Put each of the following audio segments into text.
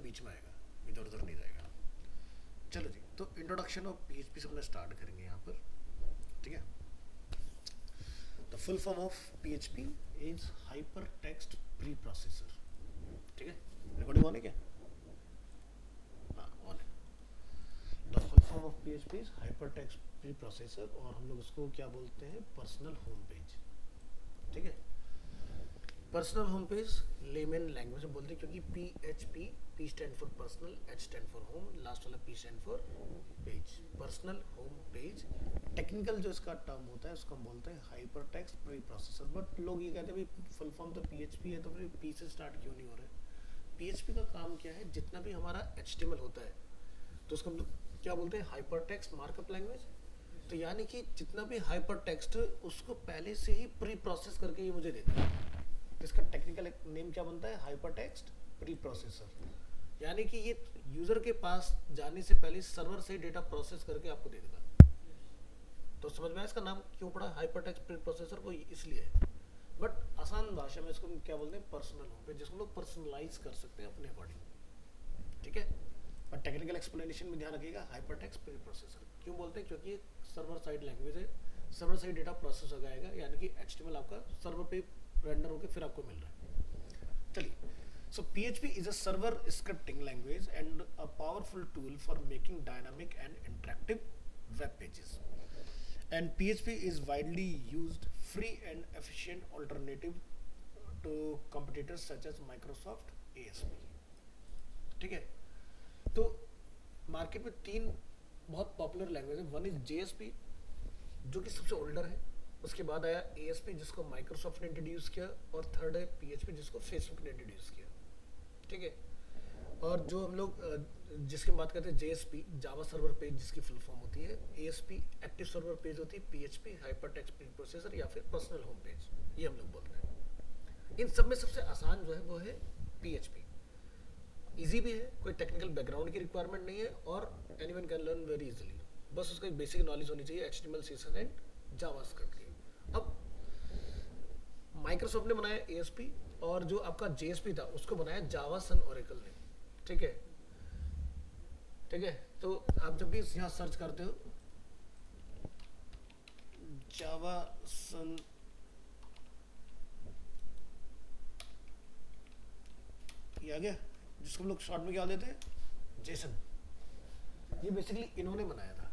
बीच में आएगा, इधर उधर नहीं जाएगा। चलो जी, तो इंट्रोडक्शन ऑफ पीएचपी से अपने स्टार्ट करेंगे यहाँ पर, ठीक है। The full form of PHP is hyper text pre processor, ठीक है। रिकॉर्डिंग ऑन है क्या? हाँ ऑन है। The full form of PHP is hyper text pre processor, और हम लोग इसको क्या बोलते हैं, पर्सनल होम पेज, ठीक है। Personal home page layman language में बोलते हैं, क्योंकि PHP, P stand for personal, H stand for home, last वाला P stand for page, personal home page. Technical जो इसका टर्म होता है उसको हम बोलते हैं hyper text pre processor. But लोग ये कहते हैं भाई फुल फॉर्म तो पीएचपी है, तो फिर पी से स्टार्ट क्यों नहीं हो रहा है? पीएचपी का काम क्या है, जितना भी हमारा एचटीएमएल होता है तो उसको हम लोग क्या बोलते हैं, हाइपर टेक्स्ट मार्कअप लैंग्वेज। तो यानी कि जितना भी हाइपर टेक्स्ट उसको पहले से ही प्री प्रोसेस करके ये मुझे देता है। इसका टेक्निकल नेम क्या बनता है, हाइपर टेक्स्ट प्री प्रोसेसर। यानी कि ये यूजर के पास जाने से पहले सर्वर से डेटा प्रोसेस करके आपको दे देगा। तो समझ में आया इसका नाम क्यों पड़ा हाइपर टेक्स्ट प्री प्रोसेसर, वो इसलिए है। बट आसान भाषा में इसको क्या बोलते हैं, पर्सनल होम पेज, जिसको लोग पर्सनलाइज कर सकते हैं अपने अकॉर्डिंग, ठीक है। बट टेक्निकल एक्सप्लेनेशन में ध्यान रखिएगा, हाइपर टेक्स्ट प्री प्रोसेसर क्यों बोलते हैं, क्योंकि सर्वर साइड लैंग्वेज है, सर्वर साइड डेटा प्रोसेस हो जाएगा, यानी कि एचटीएमएल आपका सर्वर पे रेंडर होकर फिर आपको मिल रहा है। चलिए, so PHP is a server scripting language and a powerful tool for making dynamic and interactive web pages. And PHP is widely used free and efficient alternative to competitors such as Microsoft ASP. ठीक है, तो market में तीन बहुत popular language है। One is JSP जो कि सबसे ओल्डर है, उसके बाद आया ASP जिसको माइक्रोसॉफ्ट ने इंट्रोड्यूस किया, और थर्ड है PHP जिसको फेसबुक ने इंट्रोड्यूस किया, ठीक है। और जो हम लोग जिसकी बात करते हैं JSP, जावा सर्वर पेज जिसकी फुल फॉर्म होती है, ASP एक्टिव सर्वर पेज होती है, PHP hyper text pre processor या फिर पर्सनल होम पेज, ये हम लोग बोलते हैं। इन सब में सबसे आसान जो है वो है PHP। इजी भी है, कोई टेक्निकल बैकग्राउंड की रिक्वायरमेंट नहीं है, और anyone can learn very easily. बस उसका एक बेसिक नॉलेज होनी चाहिए HTML CSS एंड जावास्क्रिप्ट की। अब माइक्रोसॉफ्ट ने बनाया ASP, और जो आपका JSP था उसको बनाया जावा सन ओरेकल ने, ठीक है। ठीक है, तो आप जब भी यहाँ सर्च करते हो जावा सन, ये आ गया, जिसको हम लोग शॉर्ट में क्या देते हैं, जेसन। ये बेसिकली इन्होंने बनाया था,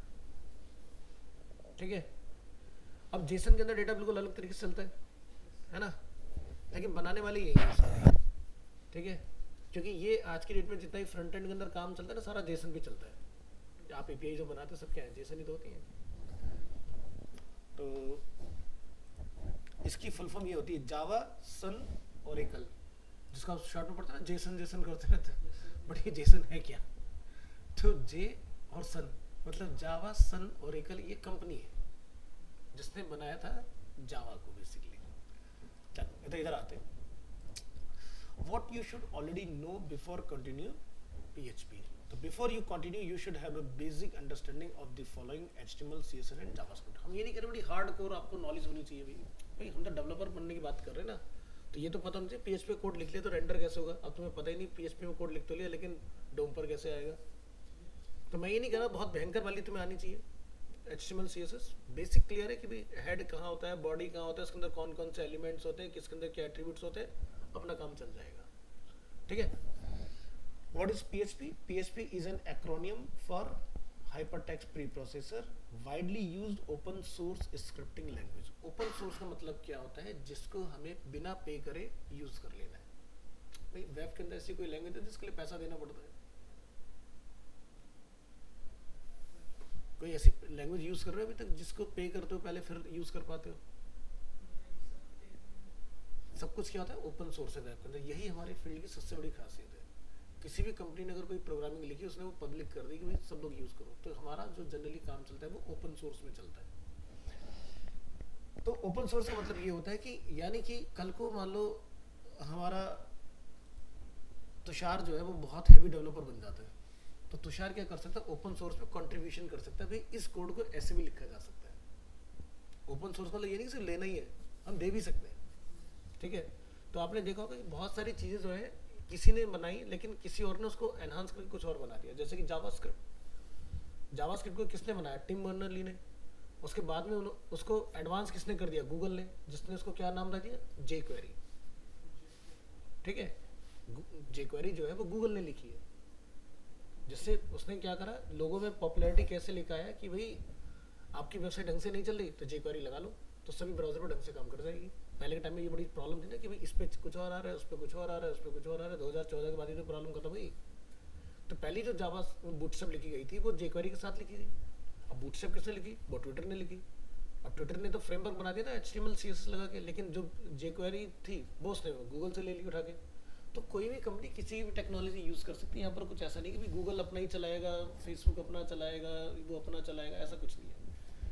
ठीक है। अब जेसन के अंदर डेटा बिल्कुल अलग तरीके से चलता है ना, लेकिन बनाने वाले यही है सारे, ठीक है। क्योंकि ये आज की डेट में जितना ही फ्रंट एंड के अंदर काम चलता है ना, सारा जेसन पे चलता है। आप एपीआई जो बनाते हैं सब क्या है, जेसन ही तो होती है। तो इसकी फुल फॉर्म ये होती है जावा सन ओरेकल, जिसका आप शॉर्ट में पढ़ते हैं ना जेसन जेसन करते रहते हैं, बट ये जेसन है क्या? तो जे और सन मतलब जावा सन ओरेकल, ये कंपनी है जिसने बनाया था जावा को बेसिकली। चलो इधर आते हैं। What you should already know before continue PHP. So before you continue, you should have a basic understanding of the following HTML, CSS and JavaScript. हम ये नहीं कह रहे बड़ी हार्डकोर आपको नॉलेज होनी चाहिए भाई हम तो डेवलपर बनने की बात कर रहे हैं ना, तो ये तो पता होना चाहिए PHP कोड लिख लिया तो रेंडर कैसे होगा। अब तुम्हें पता ही नहीं PHP में कोड लिख तो लिया, लेकिन डोम पर कैसे आएगा। तो मैं ये नहीं कह रहा बहुत भयंकर वाली तुम्हें आनी चाहिए। HTML CSS बेसिक क्लियर है कि भाई हेड कहाँ होता है, बॉडी कहाँ होता है, उसके अंदर कौन कौन से एलिमेंट्स होते हैं, किसके अंदर क्या एट्रीब्यूट्स होते हैं, अपना काम चल जाएगा, ठीक है। What is PHP? PHP is an acromion for hypertext pre processor, widely used open source scripting language. Open source का मतलब क्या होता है, जिसको हमें बिना पे करे यूज कर लेना है। भाई वेब के अंदर ऐसी कोई लैंग्वेज है जिसके लिए पैसा देना पड़ता है? कोई ऐसी लैंग्वेज यूज कर रहे हो अभी तक जिसको पे करते हो पहले फिर यूज कर पाते हो? सब कुछ क्या होता है, ओपन सोर्स है वेब के अंदर। यही हमारे फील्ड की सबसे बड़ी खासियत है। किसी भी कंपनी ने अगर कोई प्रोग्रामिंग लिखी, उसने वो पब्लिक कर दी कि भाई सब लोग यूज करो, तो हमारा जो जनरली काम चलता है वो ओपन सोर्स में चलता है। तो ओपन सोर्स का मतलब ये होता है कि यानी कि कल को मान लो हमारा तुषार जो है वो बहुत हैवी डेवलपर बन जाता है, तो तुषार क्या कर सकता है, ओपन सोर्स में कंट्रीब्यूशन कर सकता है। भाई इस कोड को ऐसे भी लिखा जा सकता है। ओपन सोर्स मतलब ये नहीं कि सिर्फ लेना ही है, हम दे भी सकते हैं, ठीक है। तो आपने देखा होगा कि बहुत सारी चीज़ें जो है किसी ने बनाई लेकिन किसी और ने उसको एनहांस करके कुछ और बना दिया, जैसे कि जावास्क्रिप्ट को किसने बनाया? टिम बर्नर ली ने। उसके बाद में उसको एडवांस किसने कर दिया? गूगल ने, जिसने उसको क्या नाम रख दिया? जे क्वेरी। ठीक है, जे क्वेरी जो है वो गूगल ने लिखी है, जिससे उसने क्या करा, लोगों में पॉपुलैरिटी कैसे लेकर आया कि भाई आपकी वेबसाइट ढंग से नहीं चल रही तो जे क्वेरी लगा लो, तो सभी ब्राउजर पर ढंग से काम कर जाएगी। पहले के टाइम में ये बड़ी प्रॉब्लम थी ना कि भाई इस पे कुछ और आ रहा है, उस पर कुछ और आ रहा है, उस पर कुछ और आ रहा है। 2014 के बाद ही तो प्रॉब्लम खत्म हुई। तो पहली जो जावा बूटस्ट्रैप लिखी गई थी वो जेक्वेरी के साथ लिखी गई। अब बूटस्ट्रैप किसने लिखी? वो ट्विटर ने लिखी। अब ट्विटर ने तो फ्रेमवर्क बना दिया ना HTML CSS लगा के, लेकिन जो जेक्वेरी थी वो उसने गूगल से ले ली उठा के। तो कोई भी कंपनी किसी भी टेक्नोलॉजी यूज़ कर सकती है। यहाँ पर कुछ ऐसा नहीं कि भाई गूगल अपना ही चलाएगा, फेसबुक अपना चलाएगा, वो अपना चलाएगा, ऐसा कुछ नहीं है।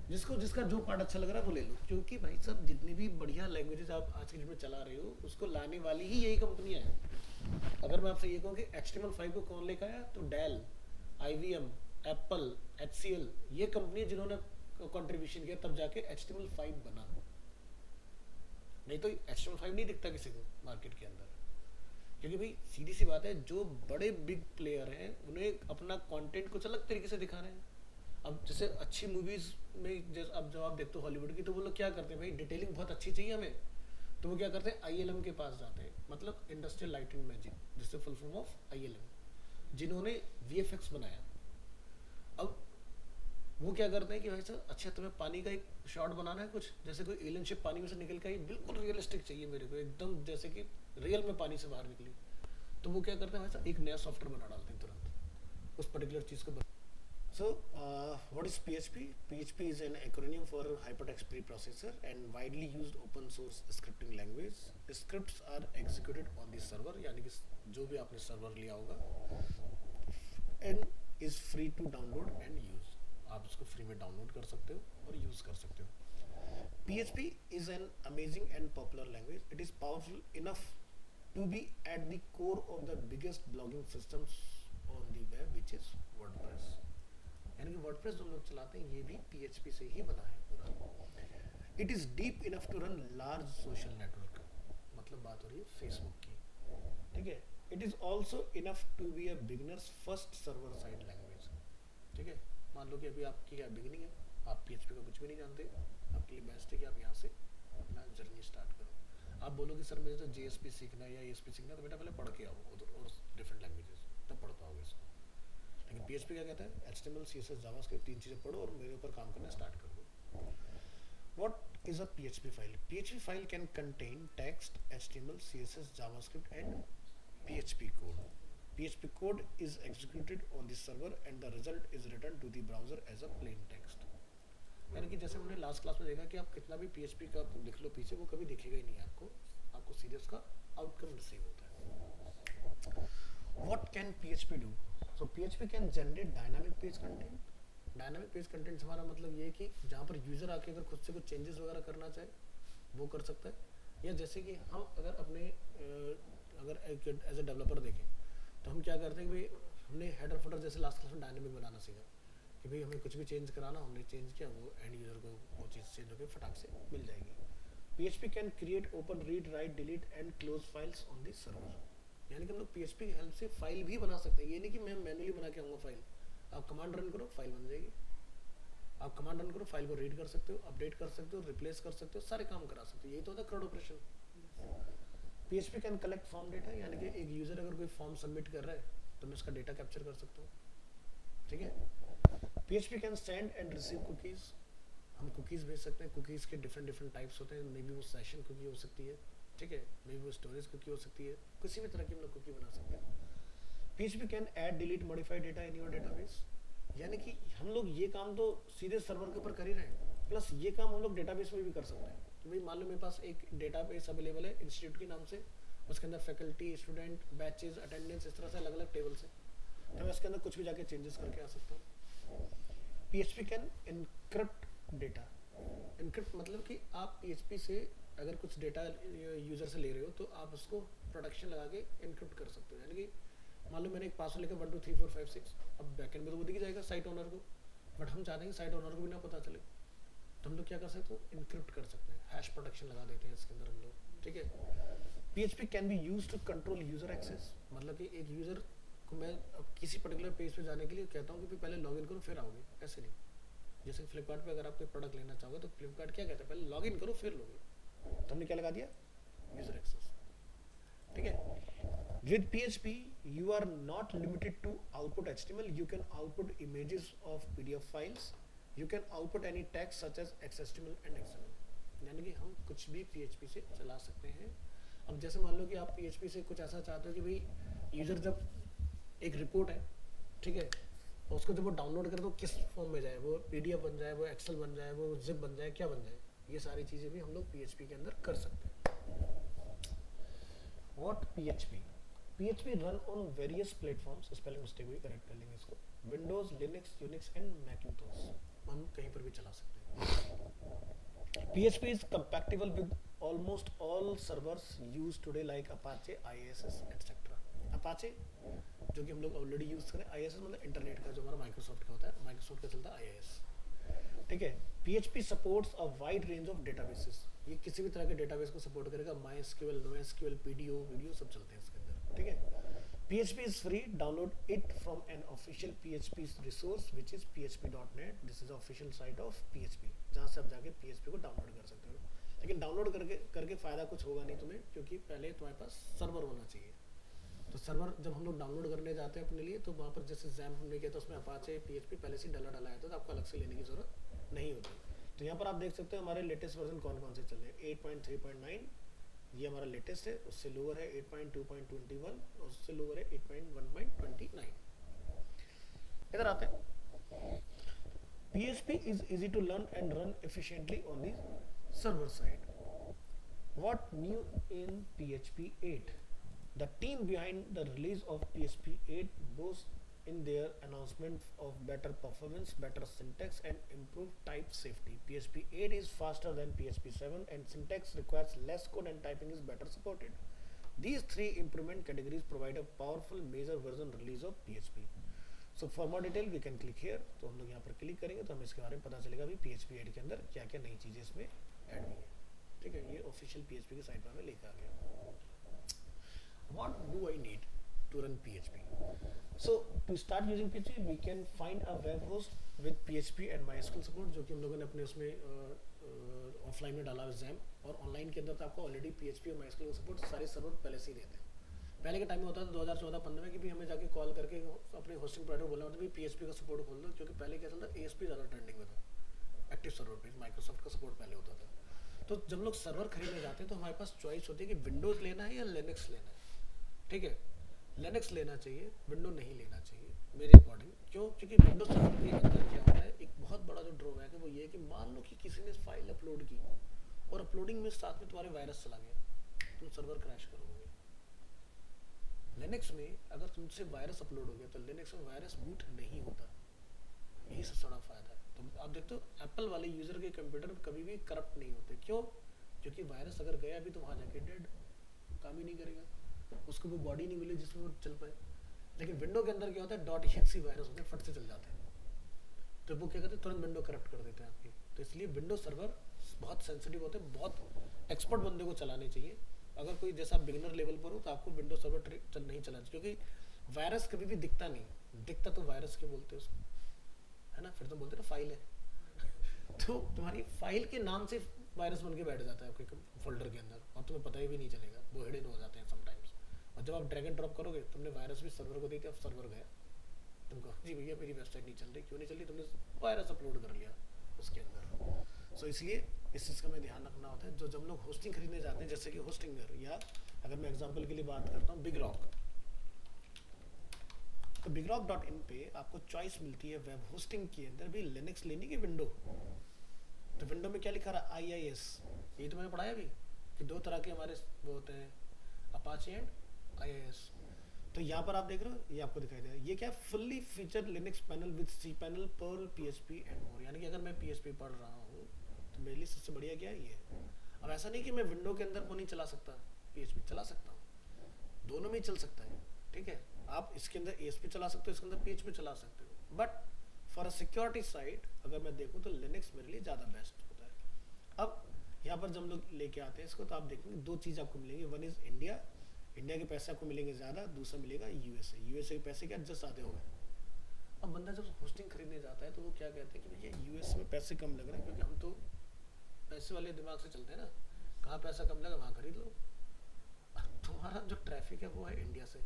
जिसको जिसका जो पार्ट अच्छा लग रहा है वो ले लो, क्योंकि भाई साहब जितनी भी बढ़िया लैंग्वेजेस आप आज की डेट में चला रहे हो उसको लाने वाली ही यही कंपनियां हैं। अगर मैं आपसे ये कहूँ कि HTML5 को कौन लेकर आया, तो डेल, IBM, एप्पल, HCL, ये कंपनी जिन्होंने कंट्रीब्यूशन किया तब जाके HTML5 बना। नहीं तो HTML5 नहीं दिखता किसी को मार्केट के अंदर, क्योंकि भाई सीधी सी बात है, जो बड़े बिग प्लेयर हैं उन्हें अपना कंटेंट कुछ अलग तरीके से दिखा रहे हैं। अब जैसे अच्छी मूवीज में जैसे अब जब आप देखते हो हॉलीवुड की, तो वो लोग क्या करते हैं, भाई डिटेलिंग बहुत अच्छी चाहिए हमें, तो वो क्या करते हैं, ILM के पास जाते हैं, मतलब इंडस्ट्रियल लाइट एंड मैजिक, जिससे फुल फॉर्म ऑफ ILM, जिन्होंने VFX बनाया। अब वो क्या करते हैं कि भाई सर अच्छा तुम्हें पानी का एक शॉट बनाना है, कुछ जैसे कोई एलियन शिप पानी में से निकल के आई, बिल्कुल रियलिस्टिक चाहिए मेरे को, एकदम जैसे कि रियल में पानी से बाहर निकली, तो वो क्या करते हैं भाई सर, एक नया सॉफ्टवेयर बना डालते हैं तुरंत उस पर्टिकुलर चीज़ को। So, what is PHP? PHP is an acronym for Hypertext Preprocessor and widely used open source scripting language. Scripts are executed on the server, यानी कि जो भी आपने सर्वर लिया होगा, and is free to download and use. आप इसको free में डाउनलोड कर सकते हो और यूज कर सकते हो। PHP is an amazing and popular language. It is powerful enough to be at the core of the biggest blogging systems on the web, which is WordPress. यानी कि वर्डप्रेस जो हम लोग चलाते हैं ये भी PHP से ही बना है पूरा। It is deep enough to run large social network, मतलब बात हो रही है फेसबुक की, ठीक है। It is also enough to be a beginner's first server side language, ठीक है। मान लो कि अभी आपकी क्या बिगिनिंग है, आप PHP का कुछ भी नहीं जानते, आपके लिए बेस्ट है कि आप यहाँ से अपना जर्नी स्टार्ट करो। आप बोलो कि सर मुझे तो JSP सीखना है या ASP सीखना है, तो बेटा पहले पढ़ के आओ उधर और डिफरेंट लैंग्वेजेस, तब पढ़ पाओगे इसको। लेकिन PHP क्या कहता है, HTML CSS जावास्क्रिप्ट, 3 चीज़ें पढ़ो और मेरे ऊपर काम करना स्टार्ट कर दो। What is a PHP file? PHP file can contain text, HTML, CSS, JavaScript and PHP code. PHP code is executed on the server and the result is returned to the browser as a plain text. यानी कि जैसे हमने last class में देखा कि आप कितना भी PHP का लिख लो पीछे, वो कभी दिखेगा ही नहीं आपको सीधे उसका आउटकम रिसीव होता है। What can PHP do? So PHP can generate dynamic page content. Dynamic page content से हमारा मतलब ये है कि जहाँ पर यूज़र आके अगर खुद से कुछ चेंजेस वगैरह करना चाहे वो कर सकता है, या जैसे कि हम अगर अपने अगर एज ए डेवलपर देखें तो हम क्या करते हैं कि भाई हमने हेडर फुटर जैसे लास्ट क्लास में डायनामिक बनाना सीखा कि भाई हमें कुछ भी चेंज कराना, हमने चेंज किया, वो एंड यूज़र को वो चीज़ चेंज होकर फटाक से मिल जाएगी। PHP can create, open, read, write, delete and close files on the server. यानी कि हम लोग PHP की हेल्प से फाइल भी बना सकते हैं। ये नहीं कि मैं मैन्युअली बना के आऊँगा फाइल, आप कमांड रन करो फाइल बन जाएगी। आप कमांड रन करो, फाइल को रीड कर सकते हो, अपडेट कर सकते हो, रिप्लेस कर सकते हो, सारे काम करा सकते हो। यही तो होता है CRUD operation. PHP can collect form data, यानी कि एक यूज़र अगर कोई फॉर्म सबमिट कर रहा है तो मैं उसका डेटा कैप्चर कर सकता हूँ, ठीक है। PHP can send and receive cookies, हम कुकीज़ भेज सकते हैं। कुकीज़ के डिफरेंट टाइप्स होते हैं, मे बी वो सेशन कुकी हो सकती है, ठीक है, मे बी वो स्टोरेज कुकी हो सकती है, किसी भी तरह की हम लोग कुकी बना सकते हैं। PHP can add, delete, modify data in your database, यानी कि हम लोग ये काम तो सीधे सर्वर के ऊपर कर ही रहे हैं, प्लस ये काम हम लोग डेटाबेस में भी कर सकते हैं। तो भाई मान लो मेरे पास एक डेटाबेस अवेलेबल है इंस्टीट्यूट के नाम से, उसके अंदर फैकल्टी, स्टूडेंट, बैचेज, अटेंडेंस, इस तरह से अलग अलग टेबल्स हैं, तो मैं उसके अंदर कुछ भी जाके चेंजेस करके आ सकता हूँ। PHP can encrypt data, encrypt मतलब कि आप PHP से अगर कुछ डेटा यूज़र से ले रहे हो तो आप उसको प्रोटेक्शन लगा के इनक्रिप्ट कर सकते हो। यानी कि मान लो मैंने एक पासवर्ड लेकर 1 2 3 4 5 6, अब बैकएंड में तो वो दिख जाएगा साइट ओनर को, बट हम चाहते हैं कि साइट ओनर को भी ना पता चले, तो हम लोग क्या कर सकते हो, इनक्रिप्ट कर सकते हैं, हैश प्रोटेक्शन लगा देते हैं इसके अंदर हम लोग, ठीक है। PHP can be use to control user access, मतलब कि एक यूजर को मैं अब किसी पर्टिकुलर पेज पे जाने के लिए कहता हूँ कि पहले लॉगिन करो फिर आओगे, ऐसे नहीं। जैसे फ्लिपकार्ट पे अगर आप कोई प्रोडक्ट लेना चाहोगे तो फ्लिपकार्ट क्या कहता है, पहले लॉगिन करो फिर लोगे, तो हमने क्या लगा दिया, यूजर एक्सेस। ठीक है, with PHP you are not limited to output HTML, you can output images of PDF files, you can output any text such as XHTML and XML, यानी कि हम कुछ भी PHP से चला सकते हैं। अब जैसे मान लो कि आप PHP से कुछ ऐसा चाहते हो कि भाई यूजर जब एक रिपोर्ट है, ठीक है, और उसको जब वो डाउनलोड करे तो किस फॉर्म में जाए, वो PDF बन जाए, वो एक्सेल बन जाए, वो जिप बन जाए, क्या बन जाए, ये सारी चीज़ें भी हम लोग PHP के अंदर कर सकते हैं। What PHP run on various platforms, spelling mistake हुई, करेक्ट कर लेंगे इसको, Windows, Linux, Unix and Macintosh, हम कहीं पर भी चला सकते हैं। PHP is compatible with almost all servers used today like Apache, IISS, etc. Apache जो कि हम लोग ऑलरेडी यूज करें, IISS मतलब इंटरनेट का जो हमारा माइक्रोसॉफ्ट का होता है, माइक्रोसॉफ्ट का चलता है IIS। ठीक है, PHP supports a wide range of databases, ये किसी भी तरह के डेटाबेस को सपोर्ट करेगा, MySQL, NoSQL, PDO, वीडियो सब चलते हैं इसके अंदर। ठीक है, PHP is free, download it from an official PHP resource which is php.net, this is the official site of PHP, जहाँ से आप जाके PHP को डाउनलोड कर सकते हो। लेकिन डाउनलोड करके फ़ायदा कुछ होगा नहीं तुम्हें, क्योंकि पहले तुम्हारे पास सर्वर होना चाहिए। तो सर्वर जब हम लोग डाउनलोड करने जाते हैं अपने लिए, तो वहाँ पर जैसे XAMPP हमने किया था उसमें अपाचे PHP पहले से डाला है, तो आपको अलग से लेने की ज़रूरत नहीं होती। तो यहाँ पर आप देख सकते हो हमारे लेटेस्ट वर्जन कौन कौन से चल रहे हैं। 8.3.9 ये हमारा लेटेस्ट है, उससे लोअर है 8.2.21 और उससे लोअर है 8.1.29। इधर आते हैं, PHP is easy to learn and run efficiently on the server side. What new in PHP 8? The team behind the release of PHP 8 boasts in their announcement of better performance, better syntax and improved type safety. PHP 8 is faster than PHP 7 and syntax requires less code and typing is better supported. These three improvement categories provide a powerful major version release of PHP. So for more detail we can click here, तो हम लोग यहाँ पर click करेंगे तो हमें इसके बारे में पता चलेगा भी PHP 8 के अंदर क्या क्या नई चीज़ें इसमें ऐड हुई है। ठीक है, ये ऑफिशियल PHP की साइट पर हमें लेकर आ गया। What do I need to run PHP? So to start using PHP, we can find a web host with PHP and MySQL support, जो कि हम लोगों ने अपने उसमें ऑफलाइन में डाला है XAMPP, और ऑनलाइन के अंदर तो आपको ऑलरेडी PHP और MySQL का सपोर्ट सारे सर्वर पहले से ही देते हैं। पहले के टाइम में होता था 2014-15 में कि भी हमें जाके कॉल करके अपने होस्टिंग प्रोवाइडर बोलना होता था भी PHP का सपोर्ट खोल दो, क्योंकि पहले क्या चलता ASP ज़्यादा ट्रेंडिंग में था, एक्टिव सर्वर पेज, माइक्रोसॉफ्ट का सपोर्ट पहले होता था। तो जब लोग सर्वर खरीदने जाते हैं तो हमारे पास चॉइस होती है कि विंडोज़ लेना है या लिनक्स लेना है। ठीक है, लिनक्स लेना चाहिए, विंडो नहीं लेना चाहिए मेरे अकॉर्डिंग। क्यों? क्योंकि विंडो सर्वर के अंदर क्या होता है, एक बहुत बड़ा जो ड्रॉबैक है वो ये है कि मान लो कि किसी ने फाइल अपलोड की और अपलोडिंग में साथ में तुम्हारे वायरस चला गया, तुम सर्वर क्रैश करोगे। लिनक्स में अगर तुमसे वायरस अपलोड हो गया तो लिनक्स में वायरस बूट नहीं होता, यही सबसे बड़ा फायदा है। तो आप देखते हो एप्पल वाले यूजर के कंप्यूटर कभी भी करप्ट नहीं होते। क्यों? क्योंकि वायरस अगर गया भी तो वहाँ जाके डेड, काम ही नहीं करेगा, उसको वो बॉडी नहीं मिली जिसमें वो चल पाए। लेकिन विंडो के अंदर क्या होता है, .exe वायरस होते हैं, फट से चल जाते हैं, तो वो क्या करते हैं, तुरंत विंडो करप्ट कर देते हैं आपकी। तो इसलिए विंडो सर्वर बहुत सेंसिटिव होते हैं, बहुत एक्सपर्ट बंदे को चलाने चाहिए। अगर कोई जैसा बिगिनर लेवल पर हो तो आपको विंडो सर्वर नहीं चलाना चाहिए, क्योंकि वायरस कभी भी दिखता नहीं, दिखता तो वायरस के बोलते हैं उसको, है ना, फिर तो बोलते हैं ना फाइल है तो तुम्हारी फाइल के नाम से वायरस बन के बैठ जाता है आपके फोल्डर के अंदर और तुम्हें पता ही भी नहीं चलेगा, वो हिडन हो जाते हैं समटाइम्स। और जब आप ड्रैग एंड ड्रॉप करोगे, तुमने वायरस भी सर्वर को दी थी, अब सर्वर गया, तुमको जी भैया मेरी वेबसाइट नहीं चल रही, क्यों नहीं चल रही, तुमने वायरस अपलोड कर लिया उसके अंदर। सो इसलिए इस चीज़ का हमें ध्यान रखना होता है। जो जब लोग होस्टिंग खरीदने जाते हैं, जैसे कि होस्टिंगर, या अगर मैं एग्जांपल के लिए बात करता हूँ बिग रॉक, तो bigrok.in पे आपको चॉइस मिलती है वेब होस्टिंग के अंदर भी लिनक्स लेने की विंडो। तो विंडो में क्या लिखा रहा, IIS, ये तो मैंने पढ़ाया अभी कि दो तरह के हमारे वो होते हैं, अपाचे एंड IIS। तो यहाँ पर आप देख रहे हो, ये आपको दिखाई दे रहा है, ये क्या है, fully feature Linux panel with cPanel, Perl, PHP and more. यानी कि अगर मैं PHP पढ़ रहा हूँ तो मेरे लिए सबसे बढ़िया क्या है ये। अब ऐसा नहीं कि मैं विंडो के अंदर वो नहीं चला सकता, PHP चला सकता हूँ, दोनों में ही चल सकता है। ठीक है, आप इसके अंदर ASP चला सकते हो, इसके अंदर PHP चला सकते हो, but for a security side अगर मैं देखूँ तो लिनक्स मेरे लिए ज़्यादा बेस्ट होता है। अब यहाँ पर जब हम लोग लेके आते हैं इसको तो आप देखेंगे दो चीज़ आपको मिलेंगे, वन इज इंडिया, इंडिया के पैसे आपको मिलेंगे ज़्यादा, दूसरा मिलेगा यूएसए, यूएसए के पैसे क्या जस्ट आधे हो गए। अब बंदा जब होस्टिंग खरीदने जाता है तो वो क्या कहते हैं कि भैया यूएस में पैसे कम लग रहे हैं, क्योंकि हम तो पैसे वाले दिमाग से चलते हैं ना, कहाँ पैसा कम लगा वहाँ खरीद लो। तुम्हारा जो ट्रैफिक है वो है इंडिया से,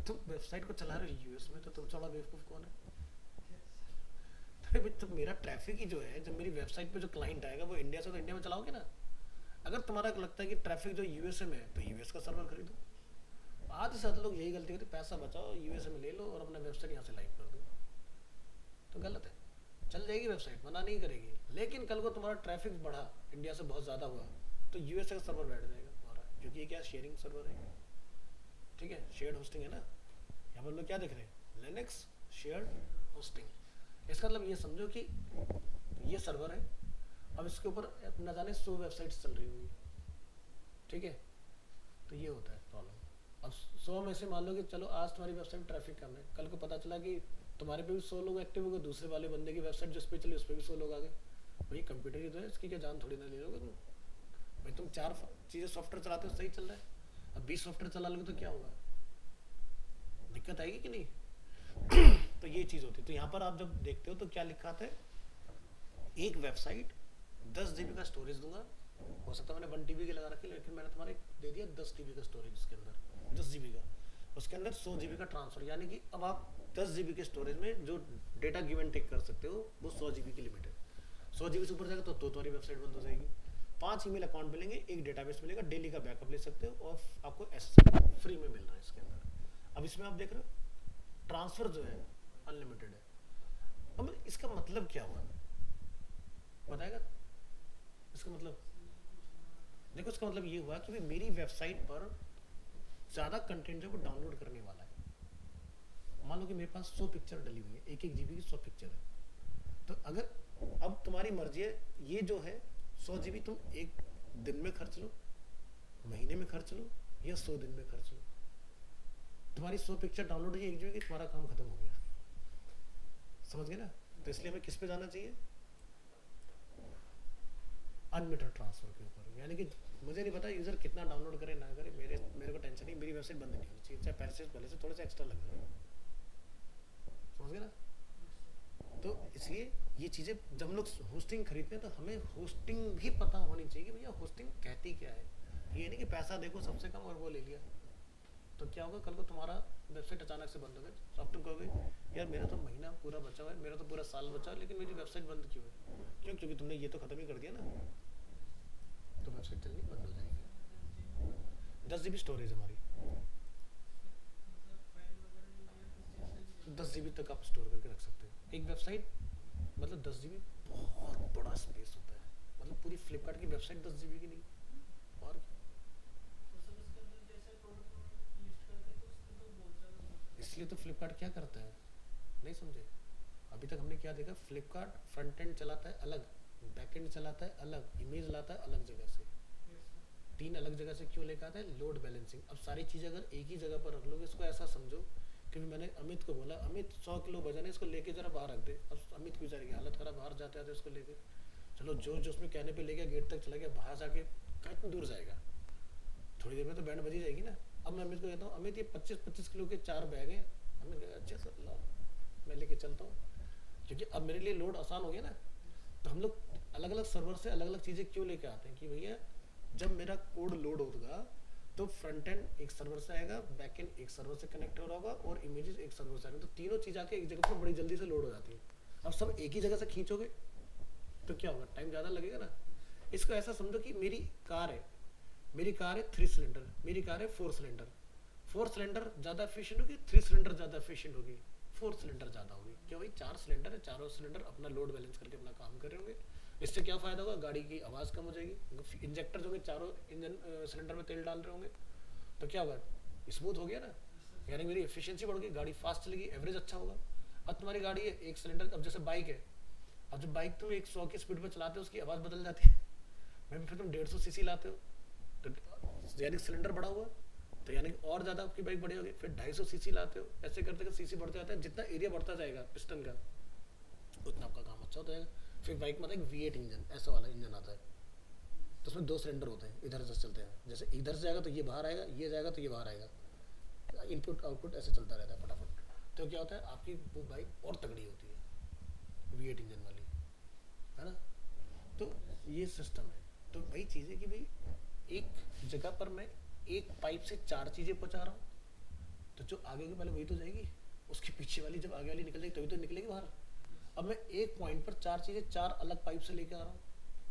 तुम वेबसाइट को चला रहे हो यूएस में, तो तुम चौड़ा बेवकूफ़ कौन है? तो मेरा ट्रैफिक ही जो है, जब मेरी वेबसाइट पे जो क्लाइंट आएगा वो इंडिया से, तो इंडिया में चलाओगे ना। अगर तुम्हारा लगता है कि ट्रैफिक जो यूएसए में है तो यूएस का सर्वर खरीदो। आधे से लोग यही गलती करते, पैसा बचाओ यूएसए में ले लो और अपना वेबसाइट यहाँ से लाइव कर दो, तो गलत है। चल जाएगी वेबसाइट, मना नहीं करेगी, लेकिन कल को तुम्हारा ट्रैफिक बढ़ा, इंडिया से बहुत ज़्यादा हुआ, तो यूएसए का सर्वर बैठ जाएगा तुम्हारा, क्योंकि ये क्या शेयरिंग सर्वर है, ठीक है, शेयर्ड होस्टिंग है ना। यहाँ पर लोग क्या देख रहे हैं, लिनक्स शेयर्ड होस्टिंग। इसका मतलब ये समझो कि ये सर्वर है, अब इसके ऊपर न जाने 100 वेबसाइट्स चल रही होंगी, ठीक है, तो ये होता है प्रॉब्लम। अब 100 में से मान लो कि चलो आज तुम्हारी वेबसाइट में ट्रैफिक कम है, कल को पता चला कि तुम्हारे पे भी 100 लोग एक्टिव हो गए, दूसरे वाले बंदे की वेबसाइट जिस पे चली उस पर भी 100 लोग आ गए, भाई कंप्यूटर ही तो है, इसकी क्या जान थोड़ी ना ले लोगे तुम। भाई तुम 4 चीज़ें सॉफ्टवेयर चलाते हो, सही चल रहा है, अब 20 सॉफ्टवेयर चला लोगे तो क्या होगा, दिक्कत आएगी कि नहीं। तो ये चीज़ होती है। तो यहाँ पर आप जब देखते हो तो क्या लिखा था, एक वेबसाइट 10 GB का स्टोरेज दूंगा, हो सकता है मैंने 1 TB के लगा रखी, लेकिन मैंने तुम्हारे दे दिया 10 TB का स्टोरेज, इसके अंदर 10 GB का, उसके अंदर 100 GB का ट्रांसफर, यानी कि अब आप 10 GB के स्टोरेज में जो डेटा गिव एंड टेक कर सकते हो वो 100 GB की लिमिट है। 100 GB से ऊपर जाएगा तो तुम्हारी वेबसाइट बंद हो जाएगी। 5 ईमेल अकाउंट मिलेंगे, एक डेटाबेस मिलेगा, डेली का बैकअप ले सकते हो और आपको एसएसएल फ्री में मिल रहा है इसके अंदर। अब इसमें आप देख रहे हो ट्रांसफर जो है अनलिमिटेड है। अब इसका मतलब क्या हुआ बताएगा? इसका मतलब देखो, इसका मतलब ये हुआ कि भाई मेरी वेबसाइट पर ज़्यादा कंटेंट जो वो डाउनलोड करने वाला है। मान लो कि मेरे पास 100 पिक्चर डली हुई है, 1-1 GB की 100 पिक्चर है, तो अगर अब तुम्हारी मर्जी है, ये जो है 100 GB तुम एक दिन में खर्च लो, महीने में खर्च लो, या 100 दिन में खर्च लो। तुम्हारी 100 पिक्चर डाउनलोड हुई 1 GB की, तुम्हारा काम खत्म हो गया, समझ गए ना। तो इसलिए हमें किस पे जाना चाहिए, अनलिमिटेड ट्रांसफर के ऊपर। यानी कि मुझे नहीं पता यूजर कितना डाउनलोड करे ना करे, मेरे को टेंशन नहीं, मेरी वेबसाइट बंद नहीं होनी चाहिए, चाहे पहले से थोड़े से एक्स्ट्रा लग जाए, समझ गए ना। तो इसलिए ये चीज़ें जब हम लोग होस्टिंग खरीदते हैं तो हमें होस्टिंग भी पता होनी चाहिए कि भैया होस्टिंग कहती क्या है। ये नहीं कि पैसा देखो सबसे कम और वो ले लिया, तो क्या होगा, कल को तुम्हारा वेबसाइट अचानक से बंद हो गई, तो अब तुम कहोगे यार मेरा तो महीना पूरा बचा हुआ है, मेरा तो पूरा साल बचा है, लेकिन मेरी वेबसाइट बंद क्यों है? क्यों? क्योंकि तुमने ये तो खत्म ही कर दिया ना, तो वेबसाइट चलनी बंद हो जाएगी। 10 GB स्टोरेज हमारी, 10 GB तक आप स्टोर करके रख सकते हो एक वेबसाइट, मतलब 10 GB बहुत बड़ा स्पेस होता है, मतलब पूरी फ्लिपकार्ट की वेबसाइट 10 GB की नहीं, और इसलिए तो फ्लिपकार्ट क्या करता है, नहीं समझे अभी तक हमने क्या देखा, फ्लिपकार्ट फ्रंट एंड चलाता है अलग, बैक एंड चलाता है अलग, इमेज लाता है अलग जगह से, 3 अलग जगह से क्यों लेकर आता है, लोड बैलेंसिंग। अब सारी चीज़ें अगर एक ही जगह पर रख लोगे, इसको ऐसा समझो कि मैंने अमित को बोला, अमित 100 किलो वजन है, इसको लेके जरा बाहर रख दे। अब अमित की बेचारे की हालत खराब, बाहर जाते आते इसको लेके, चलो जो उसमें कहने पे ले गया, गेट तक चला गया, बाहर जाके कितनी दूर जाएगा, थोड़ी देर में तो बैंड बजी जाएगी ना। अब मैं अमित को कहता हूँ, अमित ये 25-25 किलो के 4 बैग हैं, अमित कहता अच्छा सर लाओ मैं लेके चलता हूँ, क्योंकि अब मेरे लिए लोड आसान हो गया ना। तो हम लोग अलग अलग सर्वर से अलग अलग चीज़ें क्यों लेके आते हैं कि भैया जब मेरा कोड लोड होगा तो फ्रंट एंड एक सर्वर से आएगा, बैक एंड एक सर्वर से कनेक्ट हो रहा होगा, और इमेजेस एक सर्वर से आएंगे, तो तीनों चीज़ आके एक जगह पर बड़ी जल्दी से लोड हो जाती है। अब सब एक ही जगह से खींचोगे तो क्या होगा, टाइम ज़्यादा लगेगा ना। इसको ऐसा समझो कि मेरी कार है 3 सिलेंडर, मेरी कार है 4 सिलेंडर, 4 सिलेंडर ज़्यादा एफिशिएंट होगी, 3 सिलेंडर ज़्यादा एफिशिएंट होगी, 4 सिलेंडर ज़्यादा होगी। क्यों भाई, 4 सिलेंडर है, चारों सिलेंडर अपना लोड बैलेंस करके अपना काम कर रहे होंगे। इससे क्या फ़ायदा होगा, गाड़ी की आवाज़ कम हो जाएगी, इंजेक्टर जो होंगे चारों इंजन सिलेंडर में तेल डाल रहे होंगे, तो क्या होगा, स्मूथ हो गया ना, यानी मेरी एफिशिएंसी बढ़ गई, गाड़ी फास्ट चलेगी, एवरेज अच्छा होगा। अब तुम्हारी गाड़ी है 1 सिलेंडर, अब जैसे बाइक है, अब जब बाइक तुम 100 की स्पीड पर चलाते हो उसकी आवाज़ बदल जाती है, मैं फिर तुम 150 सीसी लाते हो, तो यानी सिलेंडर बढ़ा हुआ, तो यानी और ज़्यादा आपकी बाइक बढ़ी होगी, फिर 250 सीसी लाते हो, ऐसे करते करते सीसी बढ़ता जाता है, जितना एरिया बढ़ता जाएगा पिस्टन का उतना आपका काम अच्छा होता जाएगा। फिर बाइक में आता है V8 इंजन, ऐसा वाला इंजन आता है, तो उसमें 2 सिलेंडर होते हैं, इधर से चलते हैं, जैसे इधर से जाएगा तो ये बाहर आएगा, ये जाएगा तो ये बाहर आएगा, इनपुट आउटपुट ऐसे चलता रहता है फटाफट। तो क्या होता है, आपकी वो बाइक और तगड़ी होती है V8 इंजन वाली, है ना। तो ये सिस्टम है। तो वही चीज़ है कि भाई एक जगह पर मैं एक पाइप से 4 चीज़ें पहुँचा रहा हूँ, तो जो आगे की पहले वही तो जाएगी, उसके पीछे वाली जब आगे वाली निकल जाएगी तभी तो निकलेगी बाहर। अब मैं एक पॉइंट पर 4 चीज़ें 4 अलग पाइप से लेके आ रहा हूँ,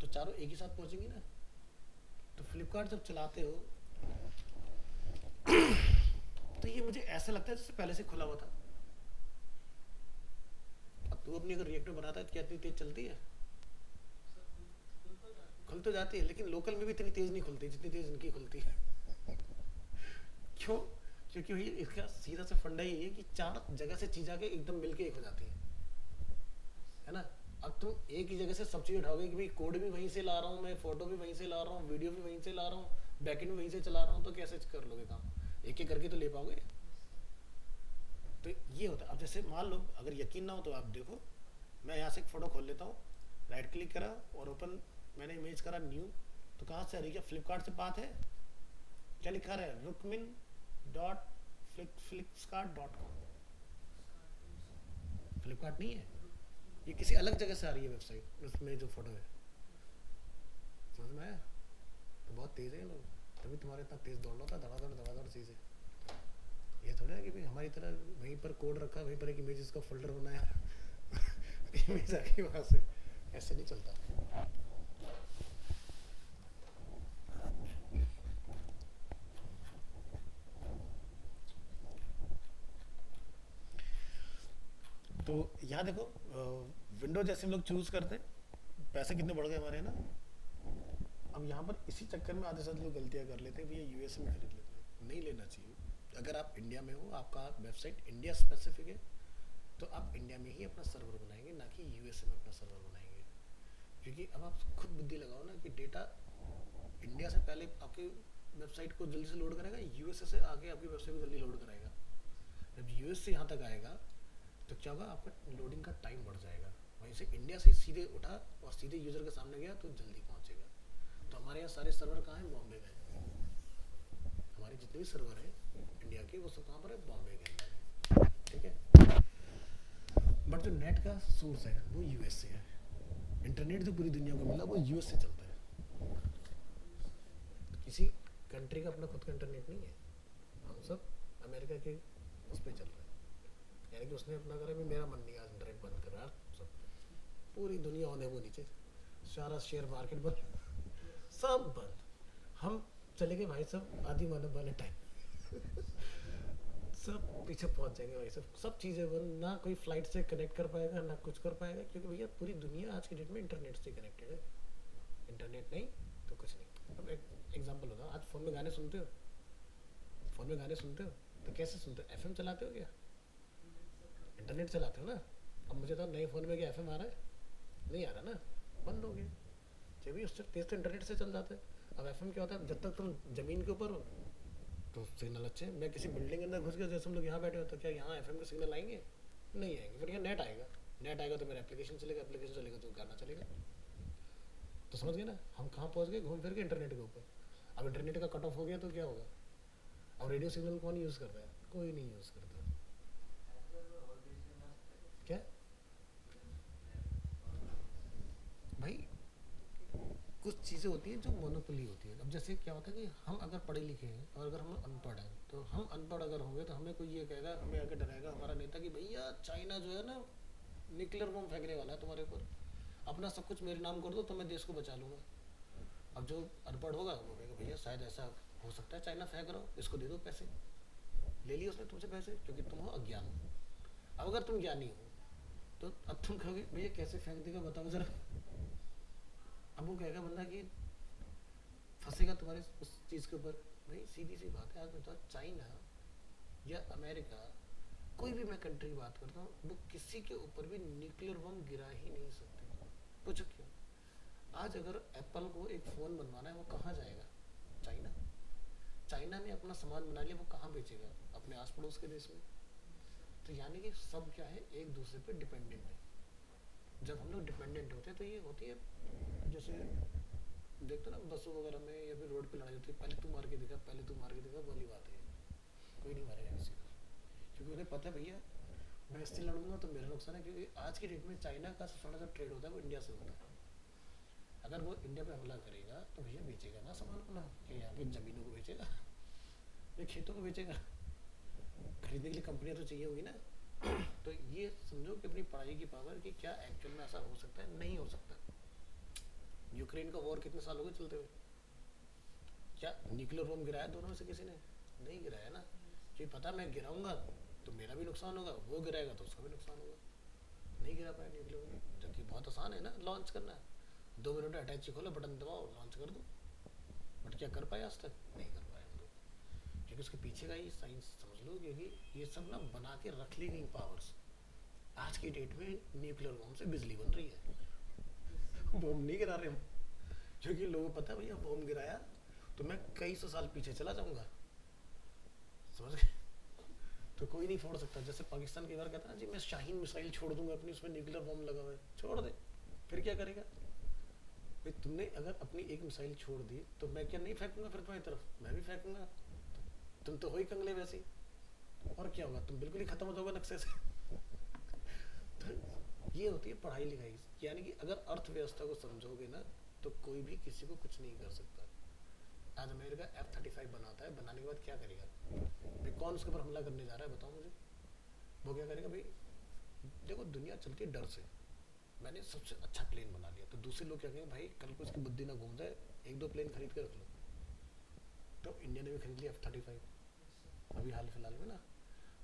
तो चारों एक ही साथ पहुँचेंगी ना। तो फ्लिपकार्ट जब चलाते हो तो ये मुझे ऐसा लगता है जैसे पहले से खुला हुआ था। अब तू अपनी अगर रिएक्टर बनाता है तो क्या इतनी तेज चलती है? खुल तो जाती है, लेकिन लोकल में भी इतनी तेज नहीं खुलती जितनी तेज इनकी खुलती है। क्यों? क्योंकि भाई इसका सीधा सा फंडा यही है कि 4 जगह से चीज आके एकदम मिलके एक हो जाती है ना। अब तुम एक ही जगह से सब चीज उठाओगे कि भाई कोड भी वहीं से ला रहा हूँ मैं, फोटो भी वहीं से ला रहा हूँ, वीडियो भी वहीं से ला रहा हूँ, बैकएंड भी वहीं से चला रहा हूँ, तो कैसे कर लोगे काम? एक एक करके तो ले पाओगे। तो ये होता है। अब जैसे मान लो अगर यकीन ना हो तो आप देखो, मैं यहाँ से एक फ़ोटो खोल लेता हूँ, राइट क्लिक करा और ओपन, मैंने इमेज करा न्यू, तो कहाँ से आ रही है? क्या फ्लिपकार्ट से बात है? क्या लिखा रहा है? Rukmin dot Flipkart dot com. Flipkart नहीं है, ये किसी अलग जगह से आ रही है वेबसाइट, उसमें जो फोटो है। समझ में आया? तो बहुत तेज़ है ये लोग, तभी तुम्हारे इतना तेज़ दौड़ रहा था, धड़ाधड़ चीज़ें। ये थोड़ा है कि भाई हमारी तरह वहीं पर कोड रखा, वहीं पर एक इमेजेस का फोल्डर बनाया इमेज आ गई वहाँ से, ऐसे नहीं चलता। तो यहाँ देखो, विंडो जैसे हम लोग चूज करते हैं, पैसे कितने बढ़ गए हमारे, है ना। अब यहाँ पर इसी चक्कर में आधे से लोग गलतियाँ कर लेते हैं, भैया यूएस में खरीद लेते हैं। नहीं लेना चाहिए। अगर आप इंडिया में हो, आपका वेबसाइट इंडिया स्पेसिफिक है, तो आप इंडिया में ही अपना सर्वर बनाएंगे, ना कि यूएसए में अपना सर्वर बनाएंगे। क्योंकि अब आप खुद बुद्धि लगाओ ना कि डेटा इंडिया से पहले आपकी वेबसाइट को जल्दी से लोड कराएगा, यूएसए से आके आपकी वेबसाइट को जल्दी लोड कराएगा। जब यूएस से यहाँ तक आएगा तो क्या होगा, आपका लोडिंग का टाइम बढ़ जाएगा। वहीं से इंडिया से सीधे उठा और सीधे यूजर के सामने गया तो जल्दी पहुंचेगा। तो हमारे यहाँ सारे सर्वर कहाँ हैं? बॉम्बे में। हमारे जितने भी सर्वर हैं इंडिया के, वो सब कहाँ पर है? बॉम्बे के अंदर है। ठीक है। बट जो नेट का सोर्स है वो यूएस से है। इंटरनेट जो पूरी दुनिया को मिला वो यूएस से चलता है। तो किसी कंट्री का अपना खुद का इंटरनेट नहीं है, हम सब अमेरिका के उस पर चल रहे हैं। यानी कि उसने अपना करा भी, मेरा मन नहीं आज इंटरनेट बंद कर रहा, सब पूरी दुनिया होने वो नीचे, सारा शेयर मार्केट बंद, सब बंद। हम चले गए भाई सब आदि मानव वाले टाइम सब पीछे पहुंच जाएंगे भाई, सब चीज़ें बंद, ना कोई फ्लाइट से कनेक्ट कर पाएगा ना कुछ कर पाएगा, क्योंकि भैया पूरी दुनिया आज के डेट में इंटरनेट से कनेक्टेड है। इंटरनेट नहीं तो कुछ नहीं। अब एक एग्जांपल होता है, आज फ़ोन में गाने सुनते हो, फ़ोन में गाने सुनते हो तो कैसे सुनते हो? एफएम चलाते हो क्या? इंटरनेट चलाते हो ना। अब मुझे तो नए फ़ोन में क्या एफएम आ रहा है? नहीं आ रहा ना, बंद हो गया। जब भी उससे तेज तो इंटरनेट से चल जाता है। अब एफएम क्या होता है, जब तक तुम ज़मीन के ऊपर हो तो सिग्नल अच्छे। मैं किसी बिल्डिंग के अंदर घुस गया, जैसे हम लोग यहाँ बैठे हो, तो क्या यहाँ एफएम के सिग्नल आएंगे? नहीं आएंगे। फिर यहाँ नेट आएगा, नेट आएगा तो मेरा एप्लीकेशन चलेगा, एप्लीकेशन चलेगा तो गाना चलेगा। तो समझ गए ना हम कहाँ पहुँच गए? घूम फिर के इंटरनेट के ऊपर। अब इंटरनेट का कट ऑफ हो गया तो क्या होगा? अब रेडियो सिग्नल कौन यूज़ करता है? कोई नहीं यूज़ करता। क्या भाई, कुछ चीज़ें होती हैं जो मोनोपोली होती है। अब जैसे क्या होता है कि हम अगर पढ़े लिखे हैं और अगर हम अनपढ़ हैं, तो हम अनपढ़ अगर होंगे तो हमें कोई ये कहेगा, हमें आके डराएगा हमारा नेता कि भैया चाइना जो है ना न्यूक्लियर बम फेंकने वाला है तुम्हारे ऊपर, अपना सब कुछ मेरे नाम कर दो तो मैं देश को बचा लूँगा। अब जो अनपढ़ होगा वो कहेगा भैया शायद ऐसा हो सकता है, चाइना फेंक रहा हो, इसको दे दो पैसे। ले लिए उसने तुमसे पैसे क्योंकि तुम हो अज्ञान। अब अगर तुम ज्ञानी हो तो अब तुम कहोगे भैया कैसे फेंक देगा बताओ ज़रा। अब वो कहेगा बंदा कि फंसेगा तुम्हारे उस चीज़ के ऊपर। भाई सीधी सी बात है, आज बताओ चाइना या अमेरिका, कोई भी मैं कंट्री की बात करता हूँ, वो किसी के ऊपर भी न्यूक्लियर बम गिरा ही नहीं सकते। पूछो क्यों? आज अगर एप्पल को एक फ़ोन बनवाना है वो कहाँ जाएगा? चाइना। चाइना ने अपना सामान बना लिया, वो कहाँ बेचेगा? अपने आस पड़ोस के देश में। तो यानी कि सब क्या है, एक दूसरे पे डिपेंडेंट है। जब हम लोग डिपेंडेंट होते हैं तो ये होती है, जैसे देखते ना बसों वगैरह में या फिर रोड पे लड़ाई होती है, पहले तू मार के दिखा, पहले तू मार के दिखा वाली बात है। कोई नहीं मारेगा किसी को, क्योंकि उन्हें पता है भैया मैं इससे लड़ूंगा तो मेरा नुकसान है, क्योंकि आज की डेट में चाइना का सबसे बड़ा जो ट्रेड होता है वो इंडिया से होता है। अगर वो इंडिया पे हमला करेगा तो भैया बेचेगा ना सामान अपना, कि यहाँ की ज़मीनों को बेचेगा या खेतों को बेचेगा, खरीदने के लिए कंपनियाँ तो चाहिए होगी ना। तो ये समझो कि अपनी पढ़ाई की पावर कि क्या एक्चुअल में ऐसा हो सकता है, नहीं हो सकता। यूक्रेन का वॉर कितने साल हो गए चलते हुए, क्या न्यूक्लियर बम गिराया दोनों में से किसी ने? नहीं गिराया ना, क्योंकि पता मैं गिराऊंगा तो मेरा भी नुकसान होगा, वो गिराएगा तो उसका भी नुकसान होगा। नहीं गिरा पाया न्यूक्लियर बम, जबकि बहुत आसान है ना लॉन्च करना। 2 मिनट में अटैच खोलो, बटन दबाओ, लॉन्च कर दो। बट क्या कर पाए आज तक? नहीं कर पाए हम लोग, क्योंकि उसके पीछे का ही साइंस समझ लो, क्योंकि ये सब ना बना के रख ली गई पावर्स। आज की डेट में न्यूक्लियर बम से बिजली बन रही है, बम नहीं गिरा रहे हम, क्योंकि लोगों को पता है भैया बम गिराया तो मैं कई सौ साल पीछे चला जाऊंगा, समझ गए? तो कोई नहीं फोड़ सकता। जैसे पाकिस्तान कई बार कहता है ना जी मैं शाहीन मिसाइल छोड़ दूंगा अपनी, उसमें न्यूक्लियर बम लगा हुआ है, छोड़ दे, फिर क्या करेगा भाई? तुमने अगर अपनी एक मिसाइल छोड़ दी तो मैं क्या नहीं फेंकूंगा फिर तुम्हारी तरफ? मैं भी फेंकूंगा, तुम तो हो ही कंगले वैसे ही। और क्या होगा, तुम बिल्कुल ही खत्म हो जाओगे नक्शे से। तो ये होती है पढ़ाई लिखाई, यानी कि अगर अर्थव्यवस्था को समझोगे ना तो कोई भी किसी को कुछ नहीं कर सकता। आज अमेरिका F-35 बनाता है, बनाने के बाद क्या करेगा भाई? कौन उसके ऊपर हमला करने जा रहा है बताओ मुझे? वो क्या करेगा भाई? देखो दुनिया चलती है डर से, मैंने सबसे अच्छा प्लेन बना लिया तो दूसरे लोग क्या कहेंगे भाई कल को इसकी बुद्धि ना घूम जाए, 1-2 प्लेन खरीद के रख लो। तो इंडिया ने भी खरीद लिया F-35 अभी हाल फिलहाल में ना।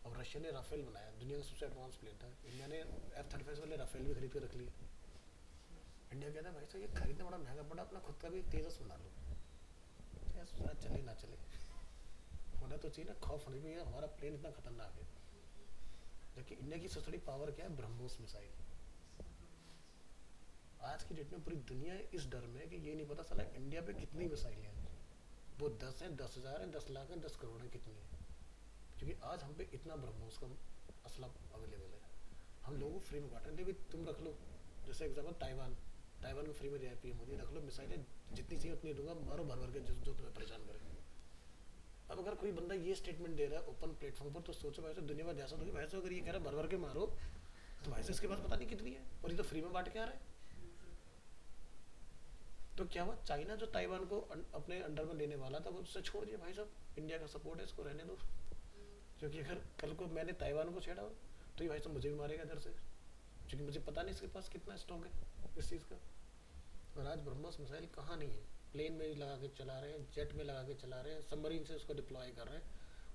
और रशिया ने राफेल बनाया, दुनिया का सबसे एडवांस प्लेन था, इंडिया ने F-35 वाले राफेल भी खरीद के रख लिए। इंडिया कहता है भाई साहब ये खरीदना बड़ा महंगा पड़ा, अपना खुद का भी तेजस बना लो। चले ना चले, होना तो चाहिए ना, खौफ होना चाहिए हमारा प्लेन इतना खतरनाक है। जबकि इंडिया की सबसे बड़ी पावर क्या है? ब्रह्मोस मिसाइल। आज की डेट में पूरी दुनिया इस डर में है कि ये नहीं पता साला इंडिया पे कितनी मिसाइलें हैं। वो 10 हैं, 10,000 हैं, 10 लाख हैं, 10 करोड़ हैं, कितनी है? क्योंकि आज हम पे इतना ब्रह्मोस का असला अवेलेबल है। हम लोगों को फ्री में बांट रहे हैं, तुम रख लो। जैसे एग्जाम्पल ताइवान, ताइवान को फ्री में दिया पीएम मोदी, रख लो मिसाइलें जितनी चाहिए उतनी दूंगा, मारो भर भर के जो तुम्हें परेशान करे। अब अगर कोई बंदा ये स्टेटमेंट दे रहा है ओपन प्लेटफॉर्म पर तो सोचो भाई दुनिया में दहशत होगी भाई। अगर ये कह रहा है भर भर के मारो तो भाई इसके पास पता नहीं कितनी है, और ये तो फ्री में बांट के आ रहा है। तो क्या हुआ, चाइना जो ताइवान को अपने अंडर में लेने वाला था वो उससे छोड़ दिया, भाई साहब इंडिया का सपोर्ट है, इसको रहने दो। क्योंकि अगर कल को मैंने ताइवान को छेड़ा तो ये भाई साहब मुझे भी मारेगा इधर से, क्योंकि मुझे पता नहीं इसके पास कितना स्टॉक है इस चीज़ का। और आज ब्रह्मोस मिसाइल कहाँ नहीं है, प्लेन में लगा के चला रहे हैं, जेट में लगा के चला रहे हैं, सबमरीन से उसको डिप्लॉय कर रहे हैं,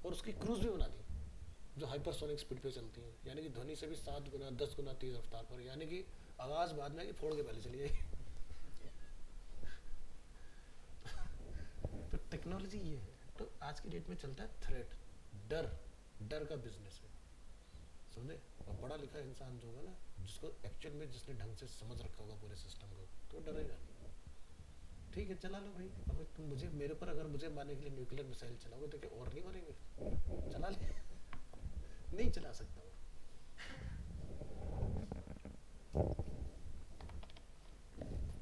और उसकी क्रूज भी बना दी जो हाइपरसोनिक स्पीड पे चलती है, यानी कि ध्वनि से भी 7 गुना 10 गुना तेज रफ्तार पर, यानी कि आवाज़ बाद में फोड़ के पहले चली जाएगी। तो टेक्नोलॉजी ये है। तो आज की डेट में चलता है थ्रेट, डर, डर का बिजनेस है, समझे? और पढ़ा लिखा इंसान जो होगा ना, जिसको एक्चुअल में जिसने ढंग से समझ रखा होगा पूरे सिस्टम को, तो डरेगा नहीं। ठीक है चला लो भाई, अब तुम मुझे मेरे पर अगर मुझे मारने के लिए न्यूक्लियर मिसाइल चलाओगे तो क्या और नहीं मरेंगे? चला ले। नहीं चला सकता वो।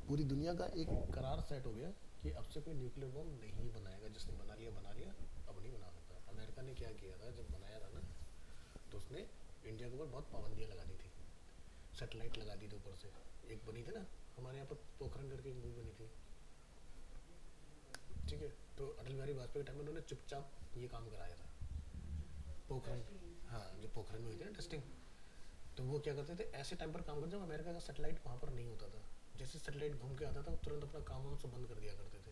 पूरी दुनिया का एक करार सेट हो गया कि अब से कोई न्यूक्लियर बम नहीं बनाएगा, जिसने बना लिया अब नहीं बना सकता। अमेरिका ने क्या किया था जब बनाया था ना, तो उसने इंडिया के ऊपर बहुत पाबंदियां लगा दी थी, सैटेलाइट लगा दी थी ऊपर से। एक बनी थी ना हमारे यहाँ पर पोखरण करके एक मूवी बनी थी, ठीक है? तो अटल बिहारी वाजपेयी के टाइम में उन्होंने चुपचाप ये काम कराया था, पोखरण, हाँ जो पोखरण में हुई थी ना टेस्टिंग। तो वो क्या करते थे ऐसे टाइम पर काम करते जब अमेरिका का सैटेलाइट वहाँ पर नहीं होता था। जैसे सैटेलाइट घूम के आता था तुरंत अपना काम वाम सब बंद कर दिया करते थे,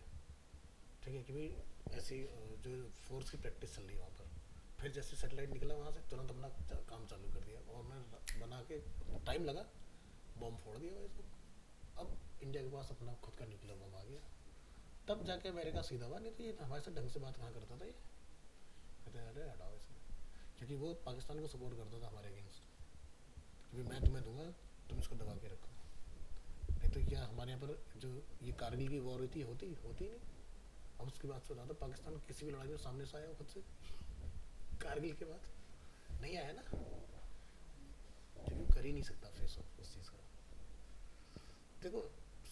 ठीक है? कि भाई ऐसी जो फोर्स की प्रैक्टिस चल रही है वहाँ पर। फिर जैसे सैटेलाइट निकला वहाँ से तुरंत अपना काम चालू कर दिया, और उन्होंने बना के टाइम लगा बम फोड़ दिया भाई इसको। अब इंडिया के पास अपना खुद का न्यूक्लियर बम आ गया, तब जाके अमेरिका सीधा हुआ, नहीं तो ये हमारे साथ ढंग से बात कहाँ करता था ये, कहते हैं अरे हटाओ इसे, क्योंकि वो पाकिस्तान को सपोर्ट करता था हमारे अगेंस्ट, क्योंकि मैं तुम्हें दूंगा तुम इसको दबा के रखो। नहीं तो क्या हमारे यहाँ पर जो ये कारगिल की वॉर होती होती नहीं। अब उसके बाद से ज़्यादा पाकिस्तान किसी भी लड़ाई में सामने से आया हो खुद से, कारगिल के बाद नहीं आया ना, क्योंकि कर ही नहीं सकता फेस ऑफ उस चीज़ का। देखो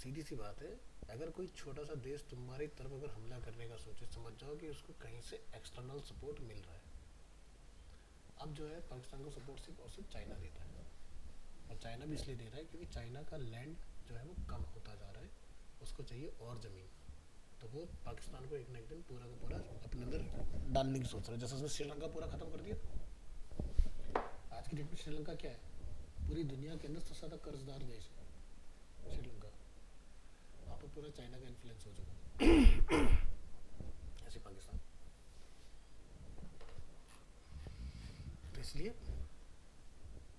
सीधी सी बात है, अगर कोई छोटा सा देश तुम्हारी तरफ अगर हमला करने का सोचे, समझ जाओ कि उसको कहीं से एक्सटर्नल सपोर्ट मिल रहा है। अब जो है पाकिस्तान को सपोर्ट सिर्फ और सिर्फ चाइना देता है, और चाइना भी इसलिए दे रहा है क्योंकि चाइना का लैंड जो है वो कम होता जा रहा है, उसको चाहिए और ज़मीन। तो वो पाकिस्तान को एक ना एक दिन पूरा का पूरा अपने अंदर डालने की सोच रहा है, जैसे उसने श्रीलंका पूरा ख़त्म कर दिया। आज की डेट में श्रीलंका क्या है, पूरी दुनिया के अंदर सबसे ज़्यादा कर्जदार देश है श्रीलंका। वहाँ पर पूरा चाइना का इन्फ्लुएंस हो चुका है। ऐसे पाकिस्तान, तो इसलिए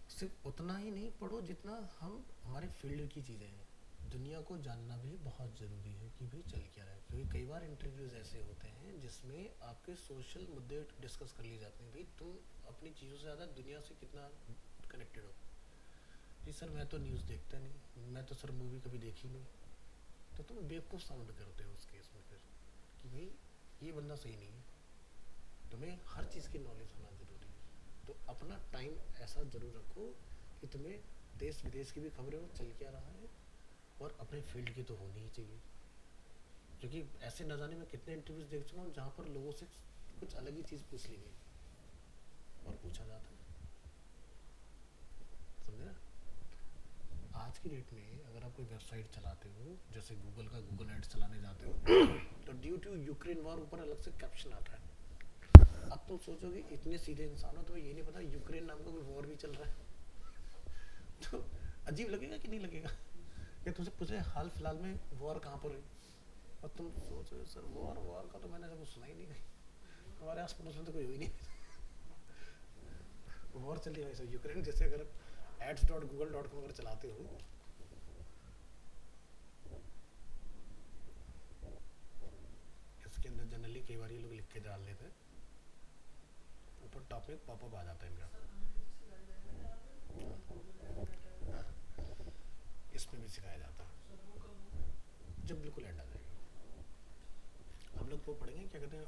सिर्फ उतना ही नहीं पढ़ो जितना हम हमारे फील्ड की चीज़ें हैं, दुनिया को जानना भी बहुत ज़रूरी है कि भाई चल क्या रहा है। क्योंकि कई बार इंटरव्यूज़ ऐसे होते हैं जिसमें आपके सोशल मुद्दे डिस्कस कर लिए जाते हैं, भाई तुम अपनी चीज़ों से ज़्यादा दुनिया से कितना कनेक्टेड हो। जी सर मैं तो न्यूज़ देखता नहीं, मैं तो सर मूवी कभी देखी नहीं। तो तुम बेवकूफ़ साउंड करते हो उस केस में फिर कि भाई ये बंदा सही नहीं है। तुम्हें हर चीज़ की नॉलेज होना ज़रूरी है। तो अपना टाइम ऐसा ज़रूर रखो कि तुम्हें देश विदेश की भी खबरें हो, चल क्या रहा है, और अपने फील्ड की तो होनी ही चाहिए। क्योंकि ऐसे न जाने में कितने इंटरव्यूज देख चुका हूँ जहाँ पर लोगों से कुछ अलग ही चीज़ पूछ ली गई और पूछा जाता है, समझे ना। आज की डेट में अगर आप कोई वेबसाइट चलाते हो, जैसे गूगल का गूगल एड्स चलाने जाते हो, तो ड्यू टू यूक्रेन वॉर ऊपर अलग से कैप्शन आता है। अब तुम सोचोगे इतने सीधे इंसान हो, तो ये नहीं पता यूक्रेन नाम का कोई वॉर भी चल रहा है। तो अजीब लगेगा कि नहीं लगेगा कि तुमसे पूछे हाल फिलहाल में वॉर कहाँ पर हुई, और तुम सोच रहे हो सर वॉर वॉर का तो मैंने कुछ सुना ही नहीं कहीं, हमारे आस पड़ोस में तो कोई हुई नहीं। वॉर चल रही है सर यूक्रेन। जैसे अगर ads.google.com अगर चलाते हो, इसके अंदर जनरली कई बार ये लोग लिख के डाल लेते हैं, ऊपर टॉप में पॉपअप आ जाता है इनका, इसमें भी सिखाया जाता है। जब बिल्कुल एंड आ जाएगा हम लोग वो पढ़ेंगे, क्या कहते हैं,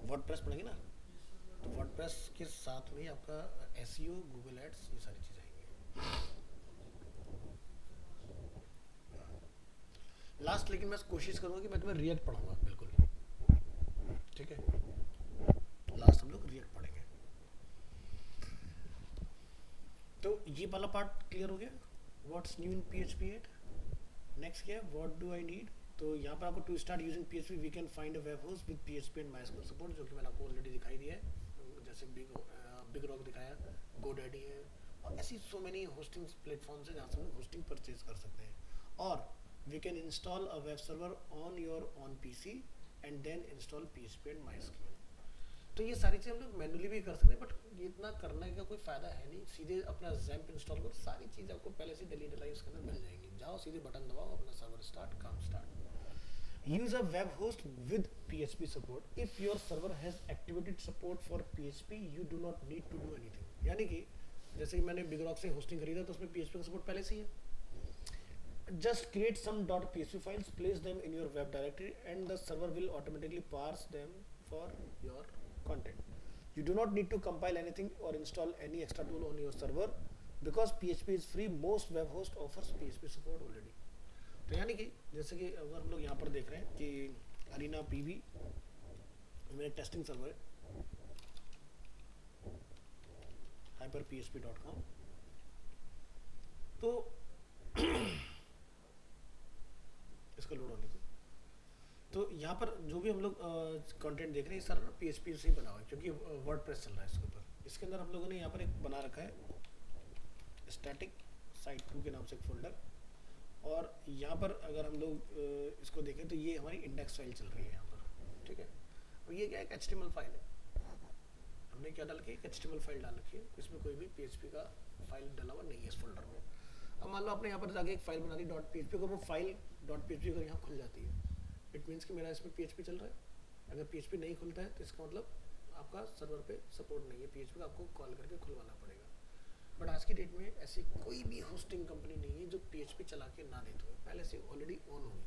वर्डप्रेस पढ़ेंगे ना, तो वर्डप्रेस के साथ में आपका एसईओ, गूगल एड्स, ये सारी चीज़ें आएंगी लास्ट। लेकिन मैं कोशिश करूँगा कि मैं तुम्हें रिएक्ट पढ़ाऊंगा बिल्कुल, ठीक है। लास्ट हम लोग रिएक्ट पढ़ेंगे। तो ये वाला पार्ट क्लियर हो गया, what's new in PHP 8। Next क्या है, व्हाट डू आई नीड। तो यहाँ पर आपको to start using PHP we can find a web host with PHP and MySQL support, जो कि मैंने आपको ऑलरेडी दिखाई दिया है। जैसे बिग रॉक दिखाया, GoDaddy है, और ऐसी सो मेनी होस्टिंग प्लेटफॉर्म्स है जहाँ से हम लोग होस्टिंग परचेज कर सकते हैं। और we can install a web server on your own PC and then install PHP and MySQL। तो ये सारी चीज़ हम लोग मैनुअली भी कर सकते हैं, बट ये इतना करने का कोई फ़ायदा है नहीं। सीधे अपना जैम्प इंस्टॉल करो, सारी चीज़ आपको पहले से डिलीट लाई उसके अंदर मिल जाएंगी। जाओ सीधे बटन दबाओ, अपना सर्वर स्टार्ट, काम start. Use a web host with PHP support. If your server has activated support for PHP, you do not need to do anything. यानी कि जैसे कि मैंने बिग रॉक से होस्टिंग खरीदा तो उसमें PHP का सपोर्ट पहले से ही है। Just create some .php files, place them in your web directory, and the server will automatically parse them for your content. You do not need to compile anything or install any extra tool on your server because PHP is free. Most web host offers PHP support already. तो यानी कि जैसे कि अगर हम लोग यहाँ पर देख रहे हैं कि अरीना PV मेरा टेस्टिंग सर्वर है, hyperphp.com। तो इसका लोड होने को, तो यहाँ पर जो भी हम लोग कंटेंट देख रहे हैं सारा PHP से ही बना हुआ है, क्योंकि वर्डप्रेस चल रहा है इसके ऊपर। इसके अंदर हम लोगों ने यहाँ पर एक बना रखा है स्टैटिक साइट 2 के नाम से एक फोल्डर, और यहाँ पर अगर हम लोग इसको देखें तो ये हमारी इंडेक्स फाइल चल रही है यहाँ पर, ठीक है। और ये क्या है, HTML फाइल है। हमने क्या डाल के एक HTML फाइल डाल रखी है, इसमें कोई भी PHP का फाइल डाला हुआ नहीं है इस फोल्डर में। अब मान लो आपने यहाँ पर जाके एक फाइल बना दी .php को, वो फाइल .php अगर यहाँ खुल जाती है, इट मीन्स कि मेरा इसमें PHP चल रहा है। अगर PHP नहीं खुलता है तो इसका मतलब आपका सर्वर पे सपोर्ट नहीं है PHP का, आपको कॉल करके खुलवाना पड़ेगा। बट आज की डेट में ऐसी कोई भी होस्टिंग कंपनी नहीं है जो PHP चला के ना देते हुए, पहले से ऑलरेडी ऑन होगी,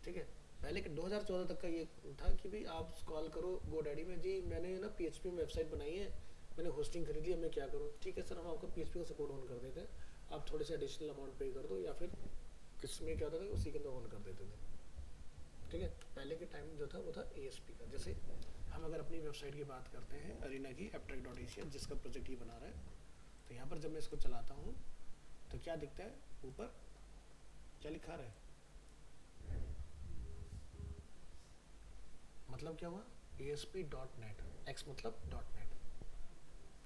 ठीक है। पहले के 2014 तक का ये था कि भाई आप कॉल करो GoDaddy में, जी मैंने ना PHP में वेबसाइट बनाई है, मैंने होस्टिंग खरीदी है, मैं क्या करूँ, ठीक है सर हम आपको PHP का सपोर्ट ऑन कर देते हैं, आप थोड़े से एडिशनल अमाउंट पे कर दो, या फिर किसमें क्या होता था उसी के अंदर ऑन कर देते थे। ठीक है, पहले के टाइम जो था वो था ASP का। जैसे हम अगर अपनी वेबसाइट की बात करते हैं अरीना की apptrack.ac, जिसका प्रोजेक्ट ये बना रहा है, तो यहाँ पर जब मैं इसको चलाता हूँ तो क्या दिखता है, ऊपर क्या लिखा रहा है, मतलब क्या हुआ, ASP.net, X मतलब .net।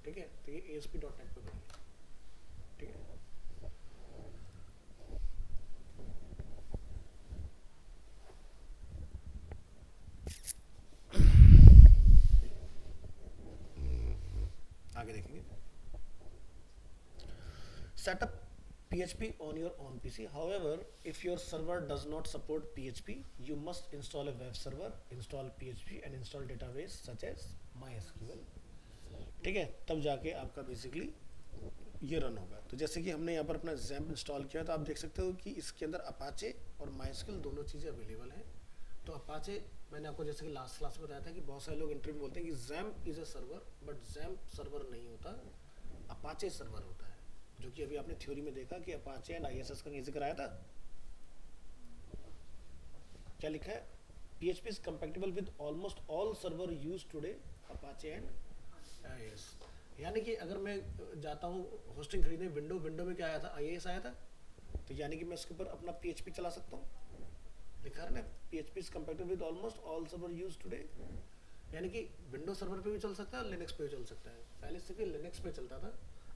ठीक है, तो ये ASP.net पे बनी है। ठीक है, आगे देखेंगे। Setup PHP on your own PC. However, if your server does not support PHP, you must install a web server, install PHP and install database such as MySQL। ठीक है, तब जाके आपका बेसिकली ये रन होगा। तो जैसे कि हमने यहाँ पर अपना XAMPP इंस्टॉल किया, तो आप देख सकते हो कि इसके अंदर अपाचे और MySQL दोनों चीज़ें अवेलेबल हैं। तो अपाचे मैंने आपको जैसे कि लास्ट क्लास में बताया था कि बहुत सारे लोग इंटरव्यू में बोलते हैं कि XAMPP is a server, but XAMPP server नहीं होता, अपाचे सर्वर होता है। जो कि अभी आपने थ्योरी में देखा कि अपाचे एंड ISS का जिक्र आया था। क्या लिखा है, PHP is compatible with almost all server used today, Apache and IIS। यानी कि अगर मैं जाता हूँ होस्टिंग खरीदने, विंडो में क्या आया था, IIS आया था, तो यानी कि मैं इसके ऊपर अपना PHP चला सकता हूँ। लिखा है ना, PHP is compatible with almost all server used today, यानी कि विंडो सर्वर पे भी चल सकता है, लिनक्स पे भी चल सकता है। पहले सिर्फ लिनक्स पे चलता था,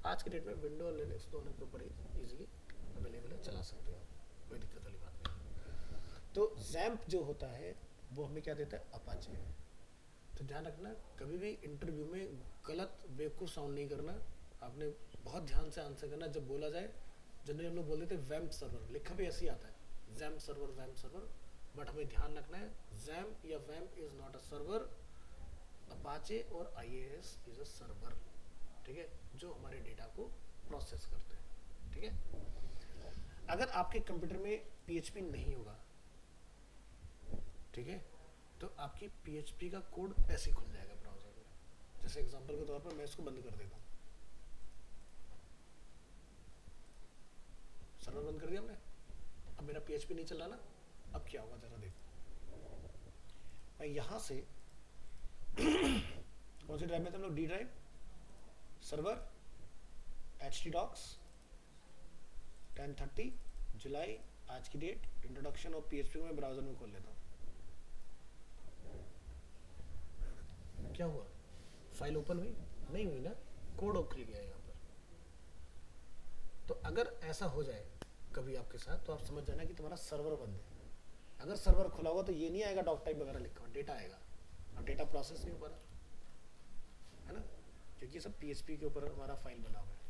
आज के डेट में विंडो और लिनक्स दोनों के ऊपर इजीली अवेलेबल है, चला सकते हो आप, कोई दिक्कत वाली बात नहीं। तो XAMPP जो होता है वो हमें क्या देता है, अपाचे। तो ध्यान रखना, कभी भी इंटरव्यू में गलत बेवकूफ़ साउंड नहीं करना, आपने बहुत ध्यान से आंसर करना। जब बोला जाए, जनरली हम लोग बोल देते हैं वैम्प सर्वर, लिखा भी ऐसे ही आता है, XAMPP सर्वर, वैम्प सर्वर, बट हमें ध्यान रखना है XAMPP या वैम्प is not a server, Apache और IIS इज़ अ सर्वर। ठीक है, जो हमारे डेटा को प्रोसेस करते हैं। ठीक है, अगर आपके कंप्यूटर में PHP नहीं होगा, ठीक है, तो आपकी PHP का कोड ऐसे खुल जाएगा ब्राउजर में। जैसे एग्जांपल के तौर पर मैं इसको बंद कर देता हूँ, सर्वर बंद कर दिया हमने, अब मेरा PHP नहीं चल रहा ना, अब क्या होगा जरा देखो। मैं यहाँ से कौन सी ड्राइव में थे हम लोग, D ड्राइव, सर्वर, htdocs 10/30 जुलाई, आज की डेट, इंट्रोडक्शन ऑफ PHP को मैं ब्राउजर में खोल लेता हूँ। क्या हुआ, फाइल ओपन हुई नहीं हुई ना, कोड खुल गया यहाँ पर। तो अगर ऐसा हो जाए कभी आपके साथ, तो आप समझ जाना कि तुम्हारा सर्वर बंद है। अगर सर्वर खुला हुआ तो ये नहीं आएगा डॉक टाइप वगैरह लिखा हुआ, डेटा आएगा, और डेटा प्रोसेस नहीं हो पा रहा है ना, क्योंकि सब PHP के ऊपर हमारा फाइल बना हुआ है।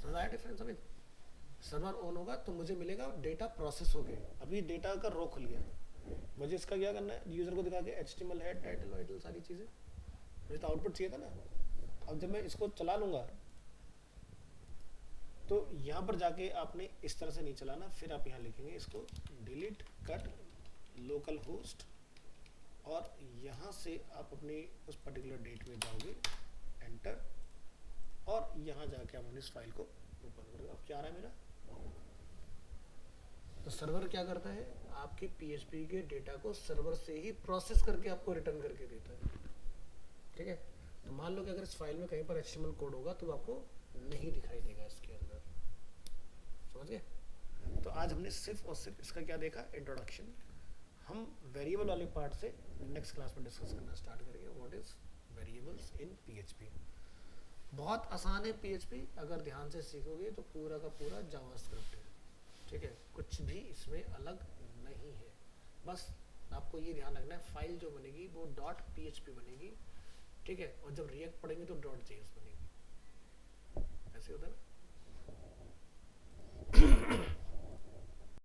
समझ आया डिफरेंस? अभी सर्वर ऑन होगा तो मुझे मिलेगा डेटा प्रोसेस हो गए, अभी डेटा का रो खुल गया, मुझे इसका क्या करना है, यूजर को दिखा के HTML हेड, टाइटल वाइटल सारी चीज़ें, मुझे तो आउटपुट चाहिए था ना। अब जब मैं इसको चला लूँगा तो यहाँ पर जाके आपने इस तरह से नहीं चलाना, फिर आप यहाँ लिखेंगे इसको डिलीट कट लोकल होस्ट, और यहाँ से आप अपनी उस पर्टिकुलर डेट में जाओगे, एंटर, और यहाँ जाके आप इस फाइल को ओपन करोगे। अब क्या आ रहा है मेरा, तो सर्वर क्या करता है, आपके PHP के डेटा को सर्वर से ही प्रोसेस करके आपको रिटर्न करके देता है। ठीक है, तो मान लो कि अगर इस फाइल में कहीं पर HTML कोड होगा तो आपको नहीं दिखाई देगा इसके अंदर, समझ गए? तो आज हमने सिर्फ और सिर्फ इसका क्या देखा, इंट्रोडक्शन। हम वेरिएबल वाले पार्ट से नेक्स्ट क्लास में डिस्कस करना स्टार्ट करेंगे, what is variables in PHP। बहुत आसान है PHP, अगर ध्यान से सीखोगे तो पूरा का पूरा जावास्क्रिप्ट है। ठीक है, कुछ भी इसमें अलग नहीं है, बस आपको ये ध्यान रखना है फाइल जो बनेगी वो .php बनेगी। ठीक है, और जब रिएक्ट पढ़ेंगे तो .js बनेगी, ऐसे होता है ना।